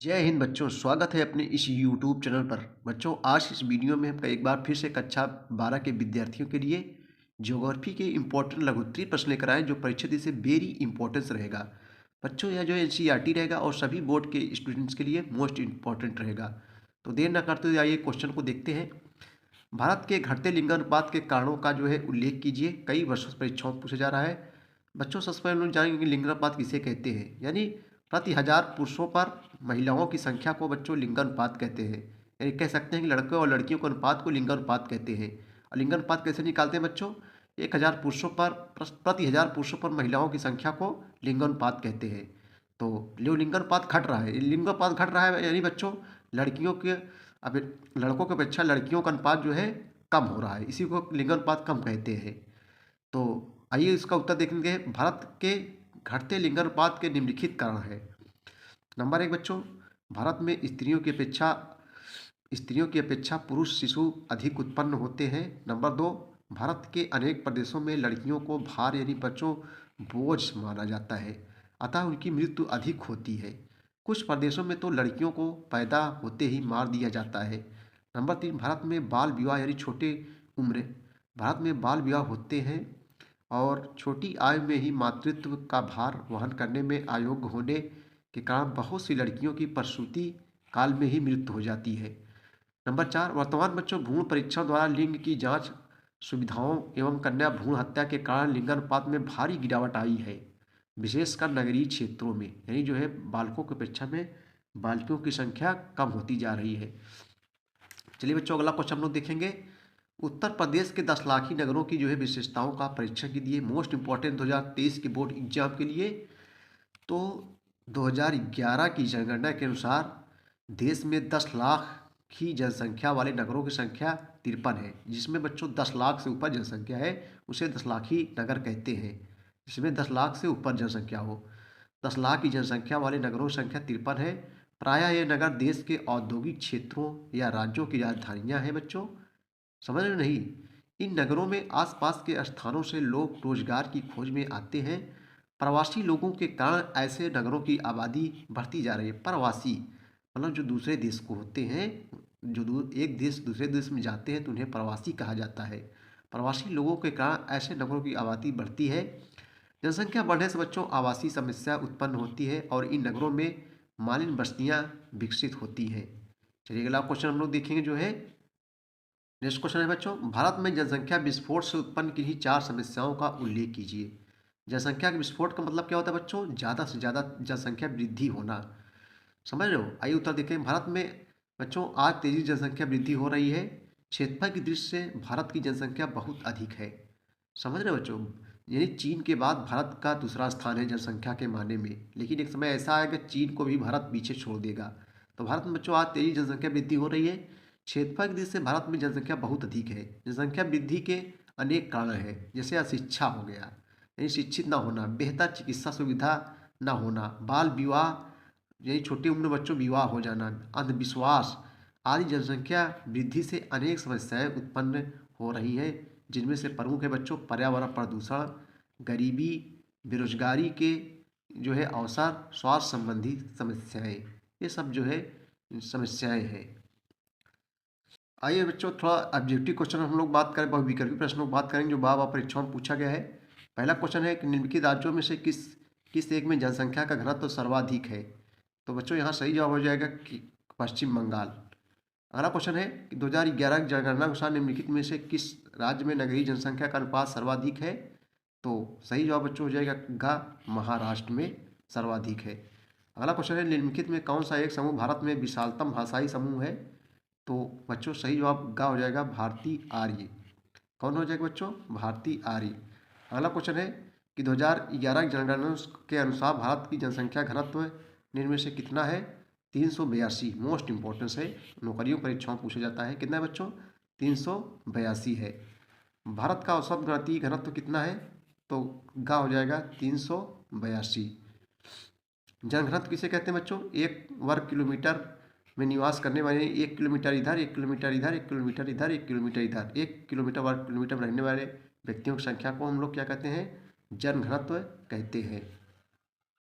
जय हिंद बच्चों, स्वागत है अपने इस यूट्यूब चैनल पर। बच्चों, आज इस वीडियो में हम एक बार फिर से कक्षा 12 के विद्यार्थियों के लिए ज्योग्राफी के इम्पोर्टेंट लघुत्तरीय प्रश्न लेकर आए जो परीक्षा दी से वेरी इंपॉर्टेंस रहेगा। बच्चों, यह जो एनसीईआरटी रहेगा और सभी बोर्ड के स्टूडेंट्स के लिए मोस्ट इम्पॉर्टेंट रहेगा। तो देर न करते हुए आइए क्वेश्चन को देखते हैं। भारत के घटते लिंगानुपात के कारणों का जो है उल्लेख कीजिए। कई वर्षों से परीक्षाओं में पूछा जा रहा है। बच्चों, सबसे पहले हम लोग जानेंगे कि लिंगानुपात किसे कहते हैं। यानी प्रति हजार पुरुषों पर महिलाओं की संख्या को बच्चों लिंगानुपात कहते हैं। यानी कह सकते हैं कि लड़के और लड़कियों के अनुपात को लिंगानुपात कहते हैं। और लिंगानुपात कैसे निकालते हैं बच्चों? 1,000 पुरुषों पर प्रति हजार पुरुषों पर महिलाओं की संख्या को लिंगानुपात कहते हैं। तो जो लिंगानुपात घट रहा है, लिंगानुपात घट रहा है यानी बच्चों लड़कियों के अब लड़कों की अपेक्षा लड़कियों का अनुपात जो है कम हो रहा है, इसी को लिंगानुपात कम कहते हैं। तो आइए इसका उत्तर देखेंगे। भारत के घटते लिंगानुपात के निम्नलिखित कारण है। नंबर 1 बच्चों, भारत में स्त्रियों की अपेक्षा पुरुष शिशु अधिक उत्पन्न होते हैं। नंबर 2, भारत के अनेक प्रदेशों में लड़कियों को भार यानी बच्चों बोझ माना जाता है, अतः उनकी मृत्यु अधिक होती है। कुछ प्रदेशों में तो लड़कियों को पैदा होते ही मार दिया जाता है। नंबर 3, भारत में बाल विवाह यानी छोटे उम्र भारत में बाल विवाह होते हैं और छोटी आयु में ही मातृत्व का भार वहन करने में अयोग्य होने के कारण बहुत सी लड़कियों की प्रसूति काल में ही मृत्यु हो जाती है। नंबर 4, वर्तमान बच्चों भ्रूण परीक्षण द्वारा लिंग की जांच सुविधाओं एवं कन्या भ्रूण हत्या के कारण लिंगानुपात में भारी गिरावट आई है, विशेषकर नगरीय क्षेत्रों में। यानी जो है बालकों की अपेक्षा में बालिकाओं की संख्या कम होती जा रही है। चलिए बच्चों, अगला क्वेश्चन हम लोग देखेंगे। उत्तर प्रदेश के 10 लाखी नगरों की जो है विशेषताओं का परीक्षण कीजिए। मोस्ट इंपॉर्टेंट 2023 के बोर्ड एग्जाम के लिए। तो 2011 की जनगणना के अनुसार देश में 10 लाख की जनसंख्या वाले नगरों की संख्या 53 है। जिसमें बच्चों 10 लाख से ऊपर जनसंख्या है उसे 10 लाखी नगर कहते हैं। जिसमें 10 लाख से ऊपर जनसंख्या हो, 10 लाख की जनसंख्या वाले नगरों की संख्या 53 है। प्रायः ये नगर देश के औद्योगिक क्षेत्रों या राज्यों की राजधानियाँ हैं बच्चों। समझ रहे हो नहीं? इन नगरों में आसपास के स्थानों से लोग रोजगार की खोज में आते हैं। प्रवासी लोगों के कारण ऐसे नगरों की आबादी बढ़ती जा रही है। प्रवासी मतलब जो दूसरे देश को होते हैं, जो एक देश दूसरे देश में जाते हैं तो उन्हें प्रवासी कहा जाता है। प्रवासी लोगों के कारण ऐसे नगरों की आबादी बढ़ती है। जनसंख्या बढ़ने से बच्चों आवासीय समस्या उत्पन्न होती है और इन नगरों में मालिन बस्तियां विकसित होती हैं। चलिए अगला क्वेश्चन हम लोग देखेंगे जो है। नेक्स्ट क्वेश्चन है बच्चों, भारत में जनसंख्या विस्फोट से उत्पन्न किन्हीं 4 समस्याओं का उल्लेख कीजिए। जनसंख्या के विस्फोट का मतलब क्या होता है बच्चों? ज़्यादा से ज़्यादा जनसंख्या वृद्धि होना। समझ रहे हो? आइए उत्तर देखें। भारत में बच्चों आज तेजी जनसंख्या वृद्धि हो रही है। क्षेत्रफल की दृष्टि से भारत की जनसंख्या बहुत अधिक है। समझ रहे हो बच्चों? यानी चीन के बाद भारत का दूसरा स्थान है जनसंख्या के माने में। लेकिन एक समय ऐसा आएगा चीन को भी भारत पीछे छोड़ देगा। तो भारत में बच्चों आज तेजी जनसंख्या वृद्धि हो रही है। क्षेत्रफल की दृष्टि से भारत में जनसंख्या बहुत अधिक है। जनसंख्या वृद्धि के अनेक कारण हैं, जैसे अशिक्षा हो गया यानी शिक्षित ना होना, बेहतर चिकित्सा सुविधा ना होना, बाल विवाह यानी छोटी उम्र में बच्चों विवाह हो जाना, अंधविश्वास आदि जनसंख्या वृद्धि से अनेक समस्याएं उत्पन्न हो रही हैं। जिनमें से प्रमुख है बच्चों पर्यावरण प्रदूषण, गरीबी, बेरोजगारी के जो है अवसर, स्वास्थ्य संबंधी समस्याएं, ये सब जो है समस्याएं हैं। आइए बच्चों थोड़ा ऑब्जेक्टिव क्वेश्चन हम लोग बात करें, बहुविकल्पी प्रश्नों की बात करेंगे जो बार बार परीक्षाओं में पूछा गया है। पहला क्वेश्चन है कि निम्नलिखित राज्यों में से किस किस एक में जनसंख्या का घनत्व सर्वाधिक है? तो बच्चों यहाँ सही जवाब हो जाएगा कि पश्चिम बंगाल। अगला क्वेश्चन है कि 2011 की जनगणना के अनुसार निम्नलिखित में से किस राज्य में नगरीय जनसंख्या का अनुपात सर्वाधिक है? तो सही जवाब बच्चों हो जाएगा गा महाराष्ट्र में सर्वाधिक है। अगला क्वेश्चन है निम्नलिखित में कौन सा एक समूह भारत में विशालतम भाषाई समूह है? तो बच्चों सही जवाब गा हो जाएगा भारतीय आर्य। कौन हो जाएगा बच्चों? भारतीय आर्य। अगला क्वेश्चन है कि 2011 की जनगणना के अनुसार भारत की जनसंख्या घनत्व निम्न में से कितना है? 382। मोस्ट इंपॉर्टेंस है, नौकरियों परीक्षाओं में पूछा जाता है। कितना है बच्चों? 382 है। भारत का औसत गणतंत्रीय घनत्व कितना है? तो गा हो जाएगा 382। जनघनत्व किसे कहते हैं बच्चों? एक वर्ग किलोमीटर में निवास करने वाले 1 किलोमीटर इधर, 1 किलोमीटर इधर, 1 किलोमीटर इधर, 1 किलोमीटर इधर, 1 किलोमीटर वर्ग किलोमीटर में रहने वाले व्यक्तियों की संख्या को हम लोग क्या कहते हैं? जनघनत्व कहते हैं।